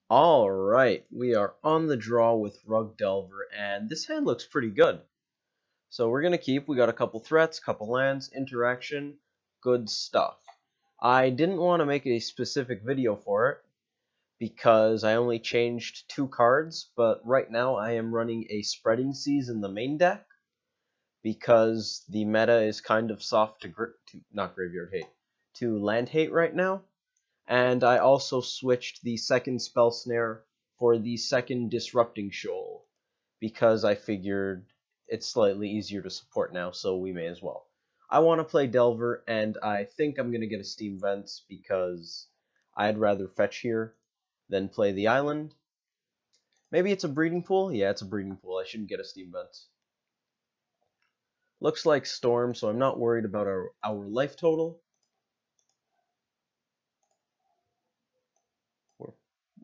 Alright, we are on the draw with Rug Delver, and this hand looks pretty good. So we're gonna keep, we got a couple threats, couple lands, interaction, good stuff. I didn't want to make a specific video for it, because I only changed 2 cards, but right now I am running a Spreading Seas in the main deck, because the meta is kind of soft to not Graveyard Hate, to Land Hate right now. And I also switched the second Spell Snare for the second Disrupting Shoal, because I figured it's slightly easier to support now, so we may as well. I want to play Delver, and I think I'm going to get a Steam Vents, because I'd rather fetch here than play the island. Maybe it's a Breeding Pool? Yeah, it's a Breeding Pool. I shouldn't get a Steam Vents. Looks like Storm, so I'm not worried about our life total.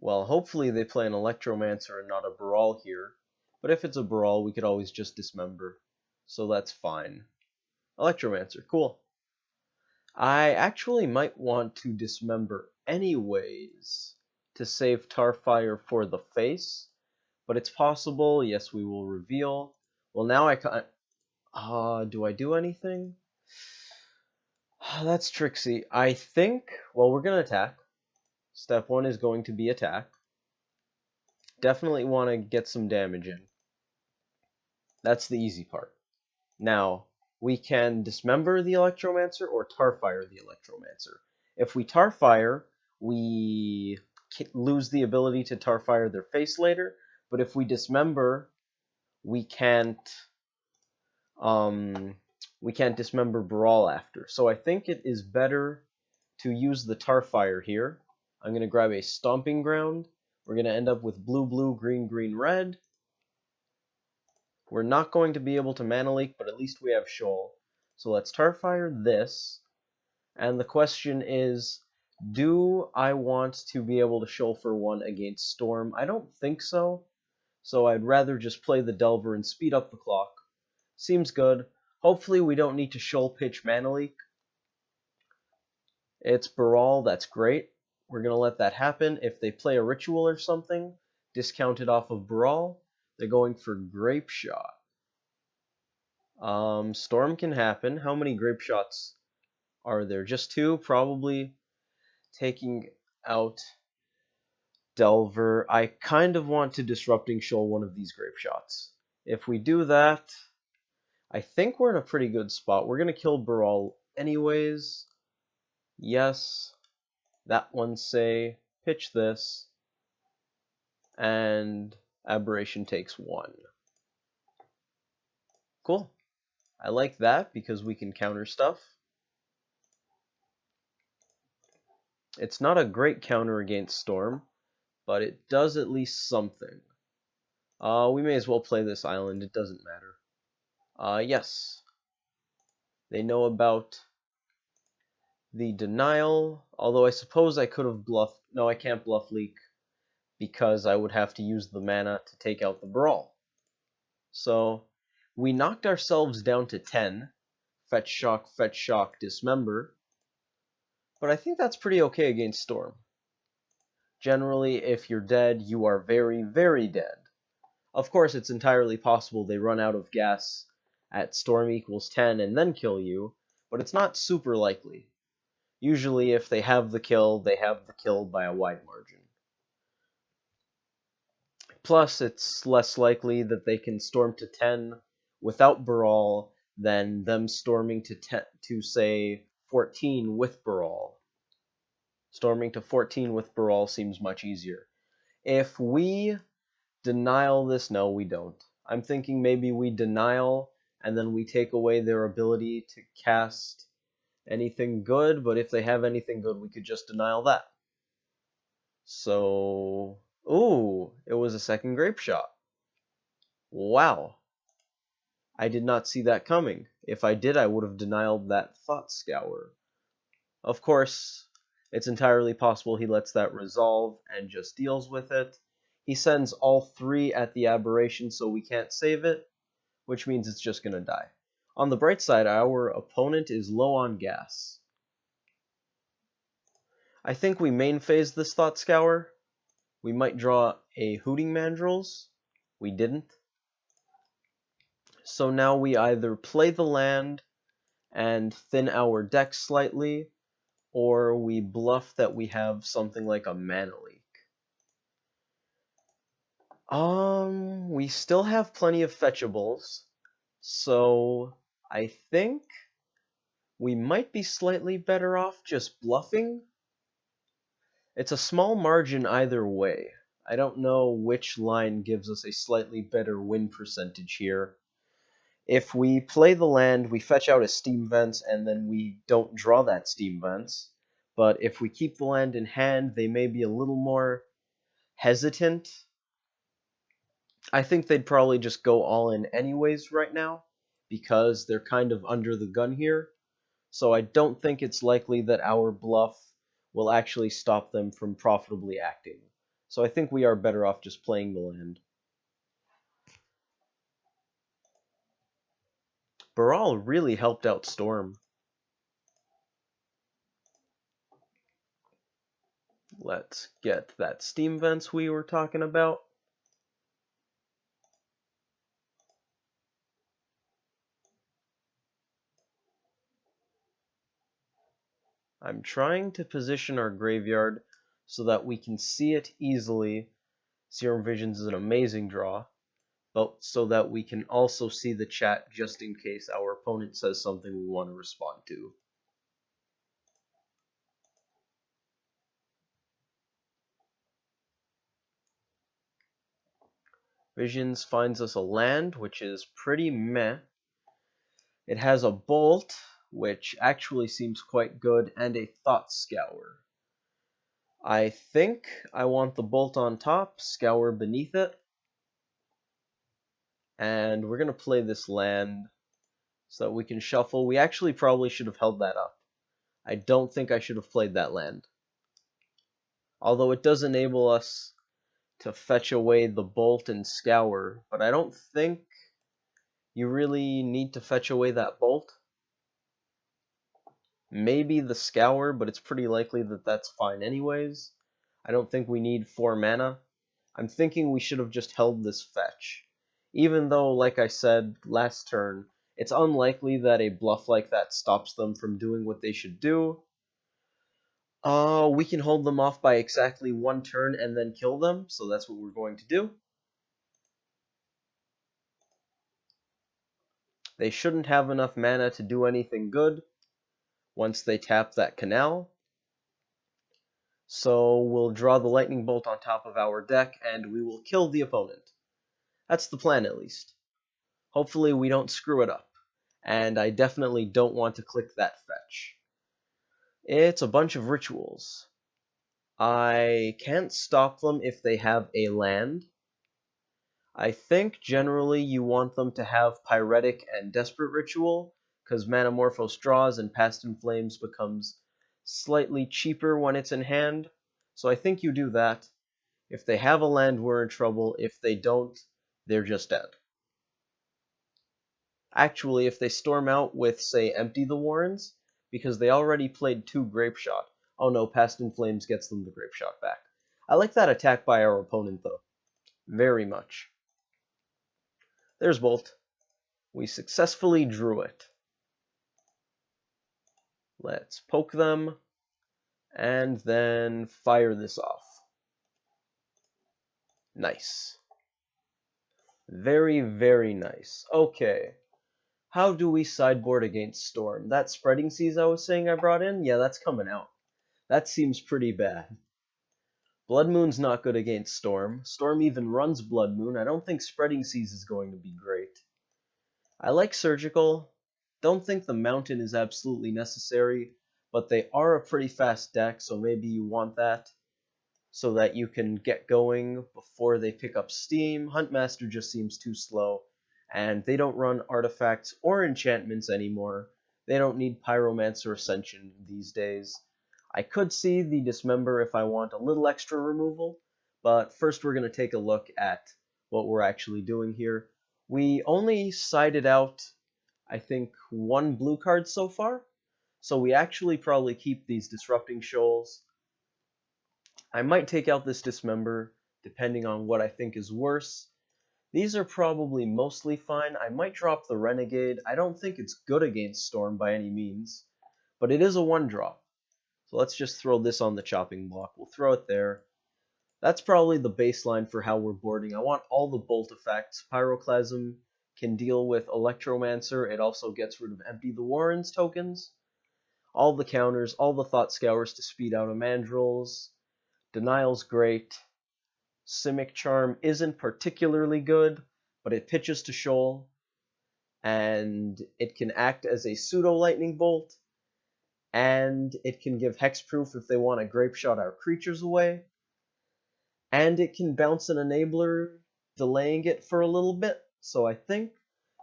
Well, hopefully they play an Electromancer and not a Brawl here. But if it's a Brawl, we could always just dismember. So that's fine. Electromancer, cool. I actually might want to dismember anyways to save Tarfire for the face. But it's possible. Yes, we will reveal. Well, now I can't... do I do anything? That's tricksy. I think... Well, we're going to attack. Step 1 is going to be attack. Definitely want to get some damage in. That's the easy part. Now, we can dismember the Electromancer or Tarfire the Electromancer. If we Tarfire, we lose the ability to Tarfire their face later, but if we dismember, we can't dismember Brawl after. So I think it is better to use the Tarfire here. I'm going to grab a Stomping Ground. We're going to end up with blue, blue, green, green, red. We're not going to be able to Mana Leak, but at least we have Shoal. So let's Tarfire this. And the question is, do I want to be able to Shoal for 1 against Storm? I don't think so. So I'd rather just play the Delver and speed up the clock. Seems good. Hopefully we don't need to Shoal pitch Mana Leak. It's Baral, that's great. We're going to let that happen. If they play a Ritual or something, discount it off of Baral. They're going for Grape Shot. Storm can happen. How many Grape Shots are there? Just 2? Probably taking out Delver. I kind of want to Disrupting Shoal one of these Grape Shots. If we do that, I think we're in a pretty good spot. We're going to kill Baral anyways. Yes. That one say, pitch this, and Aberration takes 1. Cool. I like that because we can counter stuff. It's not a great counter against Storm, but it does at least something. We may as well play this island, it doesn't matter. Yes. They know about the denial, although I suppose I could have bluffed. No, I can't bluff leak, because I would have to use the mana to take out the Brawl. So, we knocked ourselves down to 10. Fetch, shock, dismember. But I think that's pretty okay against Storm. Generally, if you're dead, you are very, very dead. Of course, it's entirely possible they run out of gas at Storm equals 10 and then kill you, but it's not super likely. Usually, if they have the kill by a wide margin. Plus, it's less likely that they can storm to 10 without Baral than them storming to say 14 with Baral. Storming to 14 with Baral seems much easier. If we denial this, no, we don't. I'm thinking maybe we denial and then we take away their ability to cast anything good, but if they have anything good, we could just denial that. So, ooh, it was a second Grape Shot. Wow. I did not see that coming. If I did, I would have denied that Thought Scour. Of course, it's entirely possible he lets that resolve and just deals with it. He sends all 3 at the Aberration, so we can't save it, which means it's just going to die. On the bright side, our opponent is low on gas. I think we main phase this Thought Scour. We might draw a Hooting Mandrills. We didn't. So now we either play the land and thin our deck slightly, or we bluff that we have something like a mana leak. We still have plenty of fetchables, so I think we might be slightly better off just bluffing. It's a small margin either way. I don't know which line gives us a slightly better win percentage here. If we play the land, we fetch out a Steam Vents, and then we don't draw that Steam Vents. But if we keep the land in hand, they may be a little more hesitant. I think they'd probably just go all in anyways right now, because they're kind of under the gun here. So I don't think it's likely that our bluff will actually stop them from profitably acting. So I think we are better off just playing the land. Baral really helped out Storm. Let's get that Steam Vents we were talking about. I'm trying to position our graveyard so that we can see it easily. Serum Visions is an amazing draw, but so that we can also see the chat just in case our opponent says something we want to respond to. Visions finds us a land, which is pretty meh. It has a Bolt, which actually seems quite good, and a Thought Scour. I think I want the Bolt on top, Scour beneath it, and we're going to play this land so that we can shuffle. We actually probably should have held that up. I don't think I should have played that land. Although it does enable us to fetch away the Bolt and Scour, but I don't think you really need to fetch away that Bolt. Maybe the Scour, but it's pretty likely that that's fine anyways. I don't think we need 4 mana. I'm thinking we should have just held this fetch. Even though, like I said last turn, it's unlikely that a bluff like that stops them from doing what they should do. We can hold them off by exactly 1 turn and then kill them, so that's what we're going to do. They shouldn't have enough mana to do anything good once they tap that canal. So we'll draw the lightning bolt on top of our deck, and we will kill the opponent. That's the plan, at least. Hopefully we don't screw it up, and I definitely don't want to click that fetch. It's a bunch of rituals. I can't stop them if they have a land. I think generally you want them to have Pyretic and Desperate Ritual, because Manamorphose draws and Past in Flames becomes slightly cheaper when it's in hand. So I think you do that. If they have a land, we're in trouble. If they don't, they're just dead. Actually, if they storm out with, say, Empty the Warrens, because they already played 2 Grape Shot. Oh no, Past in Flames gets them the Grape Shot back. I like that attack by our opponent, though. Very much. There's Bolt. We successfully drew it. Let's poke them, and then fire this off. Nice. Very, very nice. Okay. How do we sideboard against Storm? That Spreading Seas I was saying I brought in? Yeah, that's coming out. That seems pretty bad. Blood Moon's not good against Storm. Storm even runs Blood Moon. I don't think Spreading Seas is going to be great. I like Surgical. Don't think the Mountain is absolutely necessary, but they are a pretty fast deck, so maybe you want that so that you can get going before they pick up steam. Huntmaster just seems too slow, and they don't run artifacts or enchantments anymore. They don't need Pyromancer Ascension these days. I could see the Dismember if I want a little extra removal, but first we're going to take a look at what we're actually doing here. We only sided out, I think, 1 blue card so far, so we actually probably keep these Disrupting Shoals. I might take out this Dismember, depending on what I think is worse. These are probably mostly fine. I might drop the Renegade. I don't think it's good against Storm by any means, but it is a 1-drop. So let's just throw this on the chopping block. We'll throw it there. That's probably the baseline for how we're boarding. I want all the bolt effects. Pyroclasm can deal with Electromancer. It also gets rid of Empty the Warrens tokens. All the counters, all the Thought Scours to speed out a Mandrills. Denial's great. Simic Charm isn't particularly good, but it pitches to Shoal, and it can act as a pseudo Lightning Bolt, and it can give Hexproof if they want to Grape Shot our creatures away, and it can bounce an Enabler, delaying it for a little bit. So I think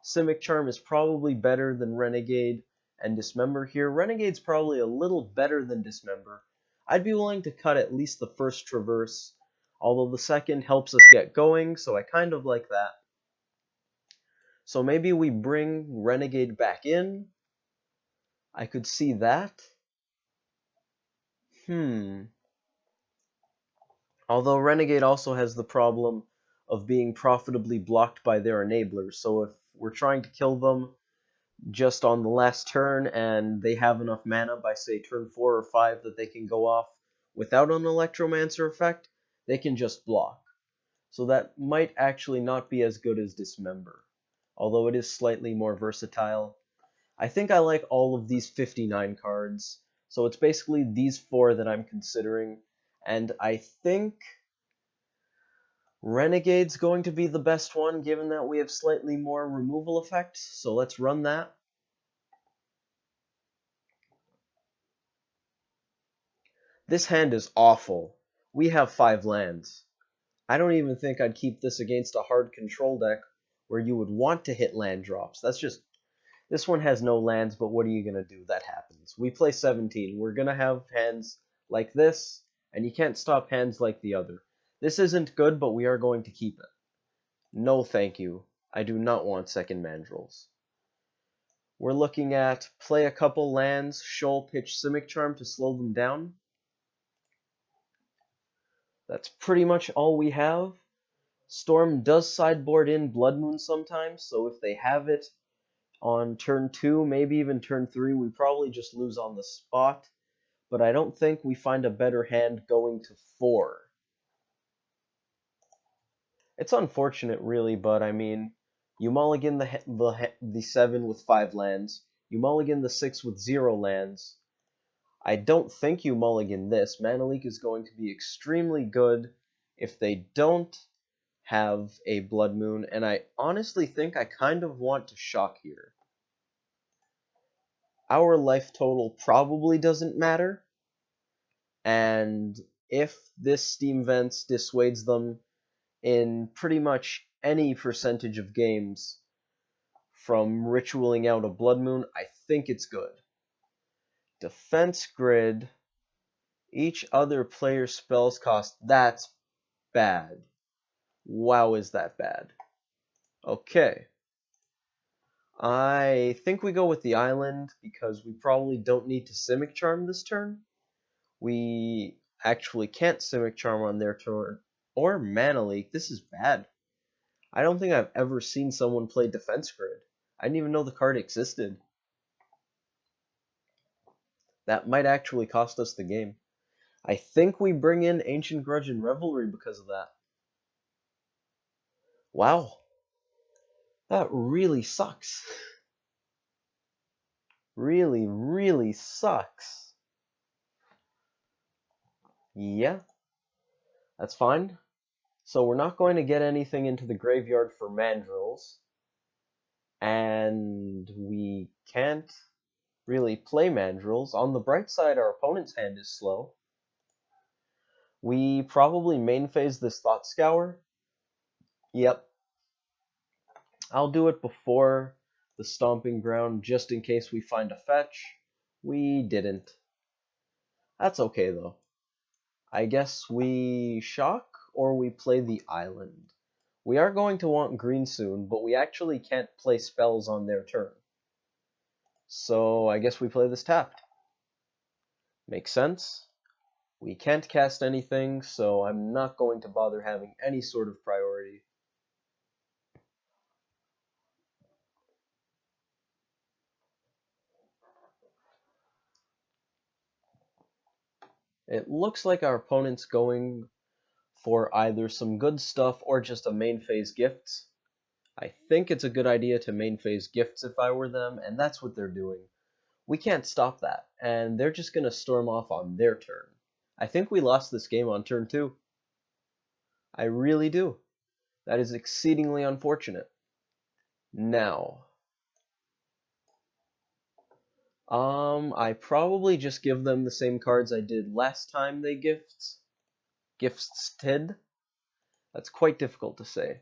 Simic Charm is probably better than Renegade and Dismember here. Renegade's probably a little better than Dismember. I'd be willing to cut at least the first Traverse, although the second helps us get going, so I kind of like that. So maybe we bring Renegade back in. I could see that. Although Renegade also has the problem of being profitably blocked by their enablers, so if we're trying to kill them just on the last turn and they have enough mana by, say, turn 4 or 5 that they can go off without an Electromancer effect, they can just block. So that might actually not be as good as Dismember, although it is slightly more versatile. I think I like all of these 59 cards, so it's basically these 4 that I'm considering, and I think Renegade's going to be the best one, given that we have slightly more removal effects, so let's run that. This hand is awful. We have 5 lands. I don't even think I'd keep this against a hard control deck where you would want to hit land drops. That's just... This one has no lands, but what are you going to do? That happens. We play 17. We're going to have hands like this, and you can't stop hands like the other. This isn't good, but we are going to keep it. No thank you. I do not want second Mandrills. We're looking at play a couple lands, Shoal, pitch Simic Charm to slow them down. That's pretty much all we have. Storm does sideboard in Blood Moon sometimes, so if they have it on turn 2, maybe even turn 3, we probably just lose on the spot. But I don't think we find a better hand going to 4. It's unfortunate, really, but I mean, you mulligan the 7 with 5 lands. You mulligan the 6 with 0 lands. I don't think you mulligan this. Mana Leak is going to be extremely good if they don't have a Blood Moon, and I honestly think I kind of want to shock here. Our life total probably doesn't matter, and if this Steam Vents dissuades them in pretty much any percentage of games from ritualing out a Blood Moon, I think it's good. Defense Grid, each other player's spells cost, that's bad. Wow, is that bad. Okay. I think we go with the island because we probably don't need to Simic Charm this turn. We actually can't Simic Charm on their turn. Or Mana Leak. This is bad. I don't think I've ever seen someone play Defense Grid. I didn't even know the card existed. That might actually cost us the game. I think we bring in Ancient Grudge and Revelry because of that. Wow. That really sucks. Really, really sucks. Yeah. That's fine. So we're not going to get anything into the graveyard for Mandrills. And we can't really play Mandrills. On the bright side, our opponent's hand is slow. We probably main phase this Thought Scour. Yep. I'll do it before the Stomping Ground just in case we find a fetch. We didn't. That's okay though. I guess we shock or we play the island. We are going to want green soon, but we actually can't play spells on their turn. So I guess we play this tapped. Makes sense. We can't cast anything, so I'm not going to bother having any sort of priority. It looks like our opponent's going for either some good stuff or just a main phase gifts. I think it's a good idea to main phase gifts if I were them, and that's what they're doing. We can't stop that, and they're just going to storm off on their turn. I think we lost this game on turn 2. I really do. That is exceedingly unfortunate. Now, I probably just give them the same cards I did last time they gifted. That's quite difficult to say.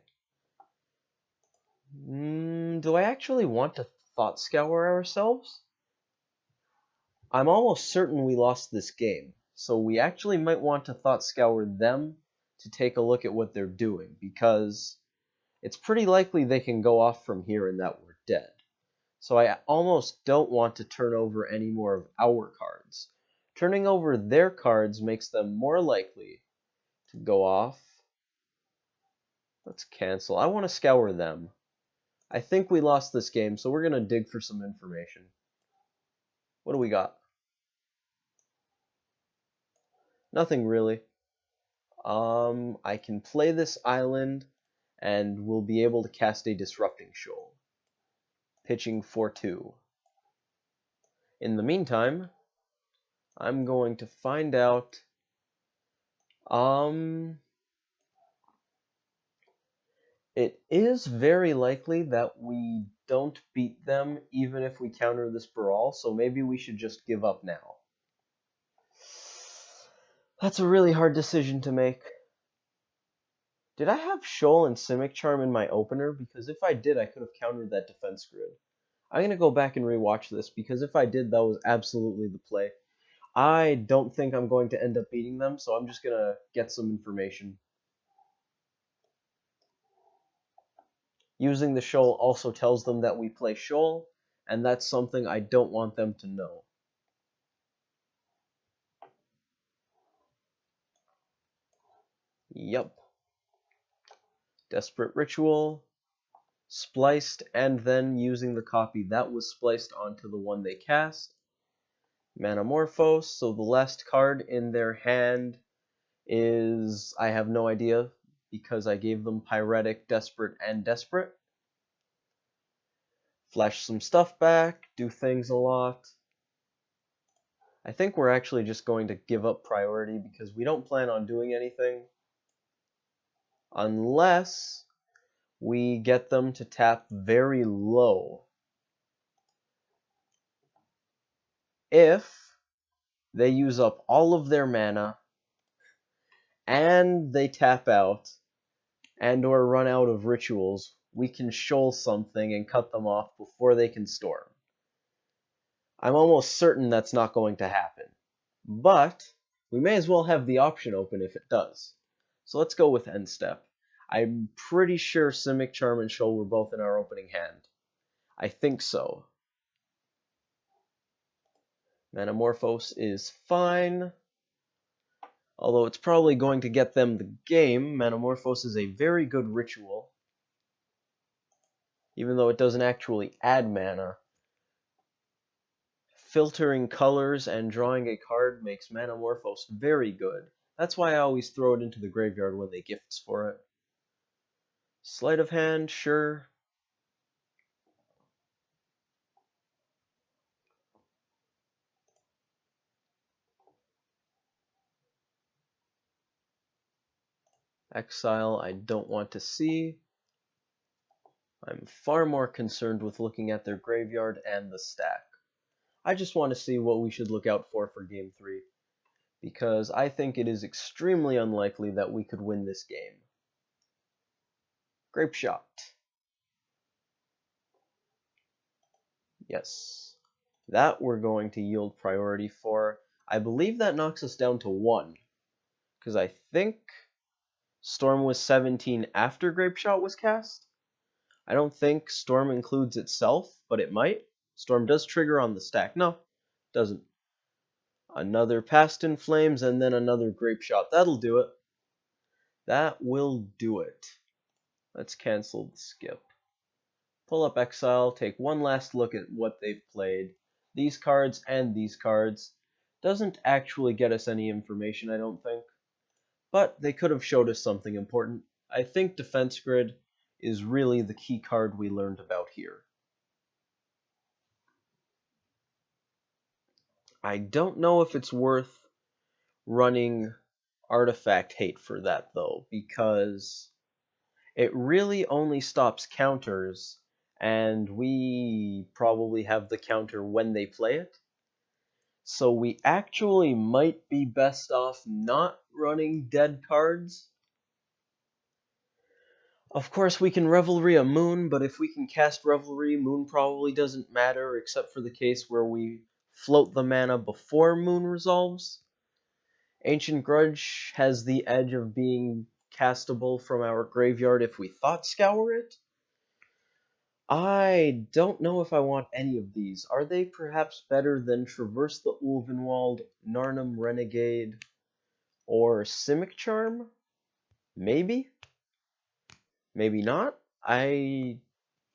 Do I actually want to Thought Scour ourselves? I'm almost certain we lost this game, so we actually might want to Thought Scour them to take a look at what they're doing, because it's pretty likely they can go off from here and that we're dead. So I almost don't want to turn over any more of our cards. Turning over their cards makes them more likely to go off. Let's cancel. I want to scour them. I think we lost this game, so we're going to dig for some information. What do we got? Nothing really. I can play this island, and we'll be able to cast a Disrupting Shoal. Pitching for 2. In the meantime, I'm going to find out... It is very likely that we don't beat them even if we counter this brawl, so maybe we should just give up now. That's a really hard decision to make. Did I have Shoal and Simic Charm in my opener? Because if I did, I could have countered that defense grid. I'm going to go back and rewatch this, because if I did, that was absolutely the play. I don't think I'm going to end up beating them, so I'm just going to get some information. Using the Shoal also tells them that we play Shoal, and that's something I don't want them to know. Yup. Desperate Ritual, spliced, and then using the copy that was spliced onto the one they cast. Manamorphose, so the last card in their hand is, I have no idea, because I gave them Pyretic, Desperate, and Desperate. Flash some stuff back, do things a lot. I think we're actually just going to give up priority because we don't plan on doing anything unless we get them to tap very low. If they use up all of their mana and they tap out and or run out of rituals, we can shoal something and cut them off before they can storm. I'm almost certain that's not going to happen, but we may as well have the option open if it does. So let's go with end step. I'm pretty sure Simic Charm and Shoal were both in our opening hand. I think so. Manamorphose is fine. Although it's probably going to get them the game, Manamorphose is a very good ritual. Even though it doesn't actually add mana. Filtering colors and drawing a card makes Manamorphose very good. That's why I always throw it into the graveyard when they gifts for it. Sleight of hand, sure. Exile, I don't want to see. I'm far more concerned with looking at their graveyard and the stack. I just want to see what we should look out for Game 3, because I think it is extremely unlikely that we could win this game. Grape Shot. Yes. That we're going to yield priority for. I believe that knocks us down to 1, because I think Storm was 17 after Grape Shot was cast. I don't think Storm includes itself, but it might. Storm does trigger on the stack. No, doesn't. Another Past in Flames, and then another Grape Shot. That'll do it. That will do it. Let's cancel the skip. Pull up Exile, take one last look at what they've played. These cards and these cards. Doesn't actually get us any information, I don't think. But they could have showed us something important. I think Defense Grid is really the key card we learned about here. I don't know if it's worth running Artifact Hate for that, though, because it really only stops counters, and we probably have the counter when they play it. So we actually might be best off not running dead cards. Of course, we can Revelry a Moon, but if we can cast Revelry, Moon probably doesn't matter, except for the case where we float the mana before Moon resolves. Ancient Grudge has the edge of being castable from our graveyard if we Thought Scour it. I don't know if I want any of these. Are they perhaps better than Traverse the Ulvenwald, Narnum Renegade, or Simic Charm? Maybe? Maybe not? I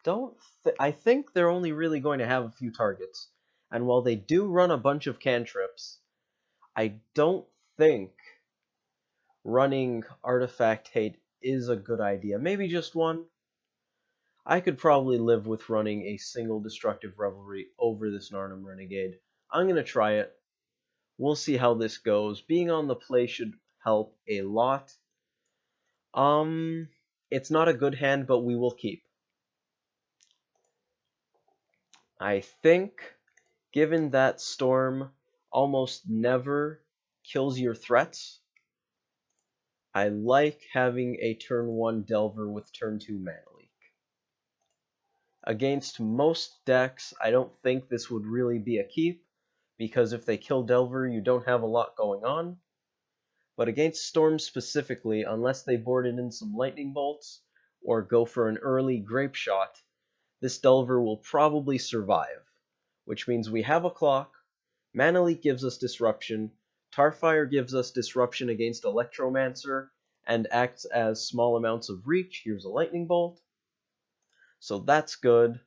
think they're only really going to have a few targets. And while they do run a bunch of cantrips, I don't think running Artifact Hate is a good idea. Maybe just one. I could probably live with running a single Destructive Revelry over this Narnum Renegade. I'm going to try it. We'll see how this goes. Being on the play should help a lot. It's not a good hand, but we will keep. I think, given that Storm almost never kills your threats, I like having a turn 1 Delver with turn 2 Mana Leak. Against most decks, I don't think this would really be a keep, because if they kill Delver, you don't have a lot going on. But against Storm specifically, unless they boarded in some Lightning Bolts, or go for an early Grape Shot, this Delver will probably survive, which means we have a clock, Mana Leak gives us Disruption, Tarfire gives us Disruption against Electromancer, and acts as small amounts of reach. Here's a Lightning Bolt. So that's good.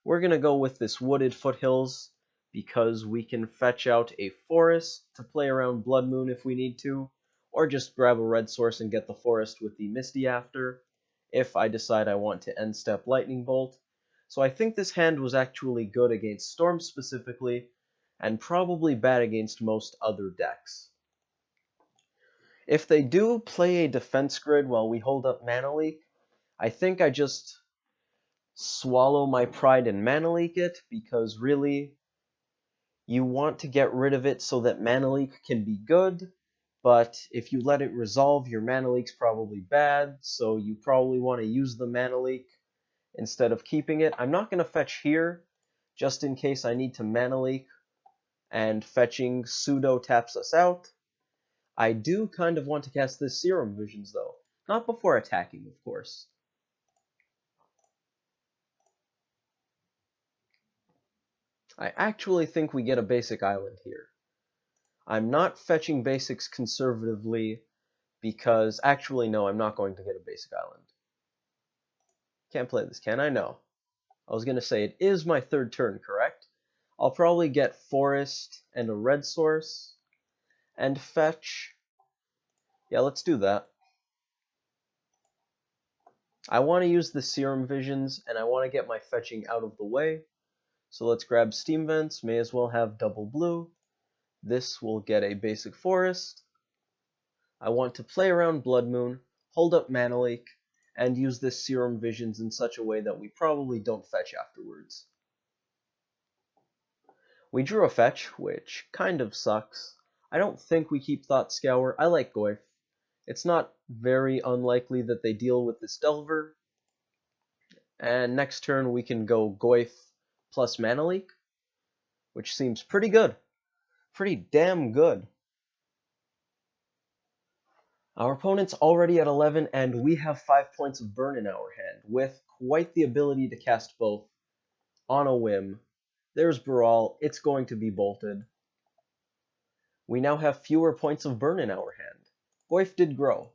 We're going to go with this Wooded Foothills, because we can fetch out a Forest to play around Blood Moon if we need to, or just grab a red source and get the Forest with the Misty after, if I decide I want to end step Lightning Bolt. So I think this hand was actually good against Storm specifically, and probably bad against most other decks. If they do play a Defense Grid while we hold up Mana Leak, I think I just swallow my pride and Mana Leak it, because really, you want to get rid of it so that Mana Leak can be good, but if you let it resolve, your Mana Leak's probably bad, so you probably want to use the Mana Leak instead of keeping it. I'm not going to fetch here, just in case I need to Mana Leak, and fetching pseudo taps us out. I do kind of want to cast this Serum Visions, though. Not before attacking, of course. I actually think we get a basic island here. I'm not fetching basics conservatively, because actually, no, I'm not going to get a basic island. Can't play this, can I? No. I was going to say, it is my third turn, correct? I'll probably get Forest and a red source, and fetch. Yeah, let's do that. I want to use the Serum Visions, and I want to get my fetching out of the way. So let's grab Steam Vents, may as well have double blue. This will get a basic Forest. I want to play around Blood Moon, hold up Mana Leak, and use this Serum Visions in such a way that we probably don't fetch afterwards. We drew a fetch, which kind of sucks. I don't think we keep Thought Scour. I like Goyf. It's not very unlikely that they deal with this Delver. And next turn we can go Goyf plus Mana Leak, which seems pretty good. Pretty damn good. Our opponent's already at 11, and we have 5 points of burn in our hand, with quite the ability to cast both on a whim. There's Baral, it's going to be bolted. We now have fewer points of burn in our hand. Goif did grow.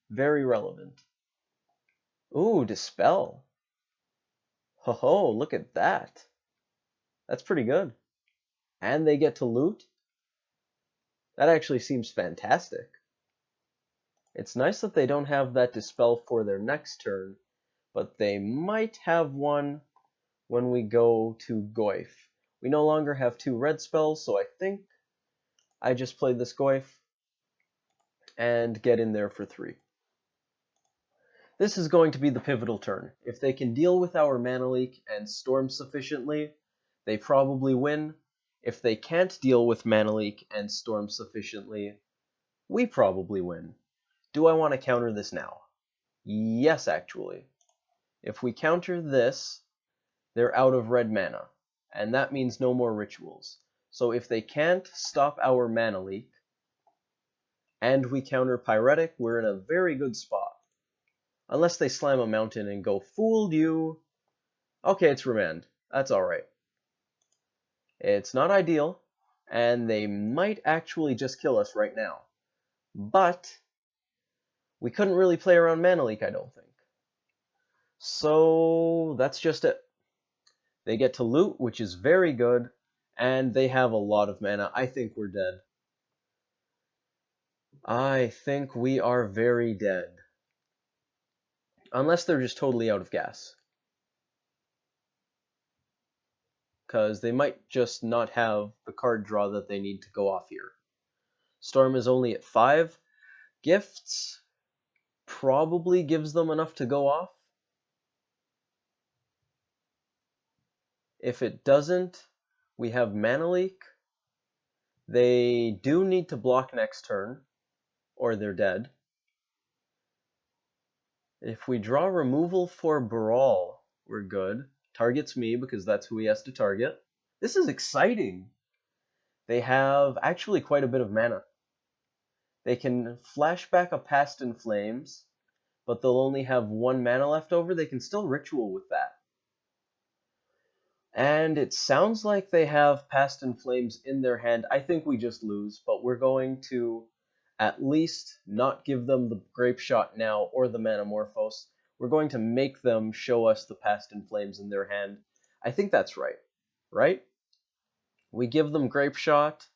Very relevant. Ooh, Dispel. Ho ho, look at that. That's pretty good. And they get to loot? That actually seems fantastic. It's nice that they don't have that Dispel for their next turn, but they might have one when we go to Goif. We no longer have 2 red spells, so I think I just play this Goif and get in there for 3. This is going to be the pivotal turn. If they can deal with our Mana Leak and Storm sufficiently, they probably win. If they can't deal with Mana Leak and Storm sufficiently, we probably win. Do I want to counter this now? Yes, actually. If we counter this, they're out of red mana, and that means no more rituals. So if they can't stop our Mana Leak, and we counter Pyretic, we're in a very good spot. Unless they slam a mountain and go, fooled you. Okay, it's Remand. That's alright. It's not ideal, and they might actually just kill us right now. But we couldn't really play around Mana Leak, I don't think. So that's just it. They get to loot, which is very good, and they have a lot of mana. I think we're dead. I think we are very dead. Unless they're just totally out of gas. Because they might just not have the card draw that they need to go off here. Storm is only at 5. Gifts probably gives them enough to go off. If it doesn't, we have Mana Leak. They do need to block next turn, or they're dead. If we draw removal for Brawl, we're good. Targets me because that's who he has to target. This is exciting. They have actually quite a bit of mana. They can flash back a Past in Flames, but they'll only have 1 mana left over. They can still ritual with that. And it sounds like they have Past in Flames in their hand. I think we just lose, but we're going to at least not give them the Grape Shot now or the Manamorphose. We're going to make them show us the Past in Flames in their hand. I think that's right. Right? We give them Grape Shot.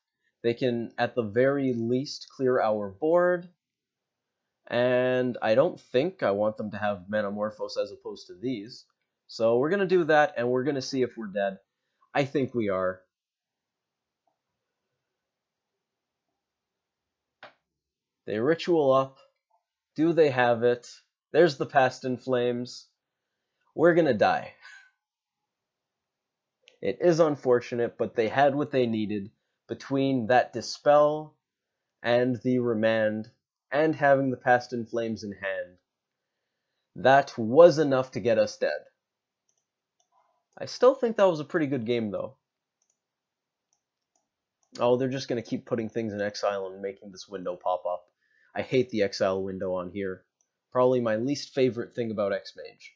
They can, at the very least, clear our board. And I don't think I want them to have Manamorphose as opposed to these. So we're going to do that, and we're going to see if we're dead. I think we are. They ritual up. Do they have it? There's the Past in Flames. We're going to die. It is unfortunate, but they had what they needed between that Dispel and the Remand and having the Past in Flames in hand. That was enough to get us dead. I still think that was a pretty good game, though. Oh, they're just going to keep putting things in exile and making this window pop up. I hate the exile window on here. Probably my least favorite thing about Xmage.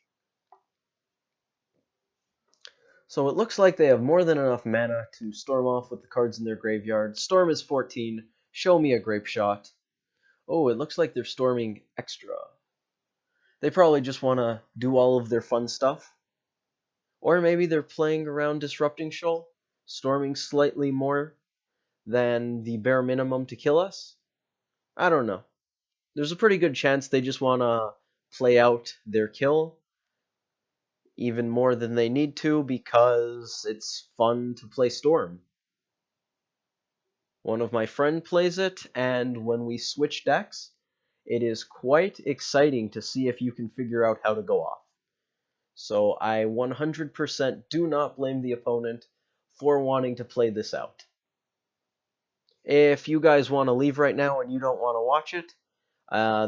So it looks like they have more than enough mana to storm off with the cards in their graveyard. Storm is 14. Show me a Grape Shot. Oh, it looks like they're storming extra. They probably just want to do all of their fun stuff. Or maybe they're playing around Disrupting Shoal, storming slightly more than the bare minimum to kill us. I don't know. There's a pretty good chance they just want to play out their kill even more than they need to because it's fun to play Storm. One of my friends plays it, and when we switch decks, it is quite exciting to see if you can figure out how to go off. So I 100% do not blame the opponent for wanting to play this out. If you guys want to leave right now and you don't want to watch it,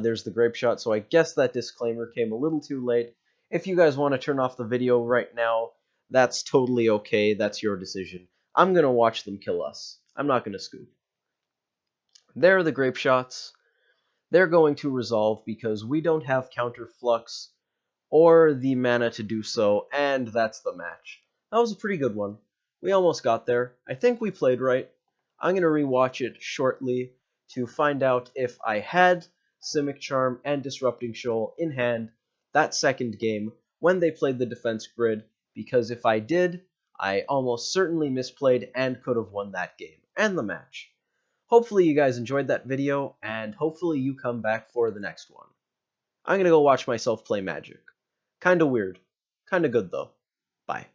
there's the Grape Shot, so I guess that disclaimer came a little too late. If you guys want to turn off the video right now, that's totally okay. That's your decision. I'm going to watch them kill us. I'm not going to scoop. There are the Grape Shots. They're going to resolve because we don't have Counter Flux or the mana to do so, and that's the match. That was a pretty good one. We almost got there. I think we played right. I'm going to rewatch it shortly to find out if I had Simic Charm and Disrupting Shoal in hand that second game when they played the defense grid, because if I did, I almost certainly misplayed and could have won that game and the match. Hopefully you guys enjoyed that video, and hopefully you come back for the next one. I'm gonna go watch myself play Magic. Kinda weird. Kinda good though. Bye.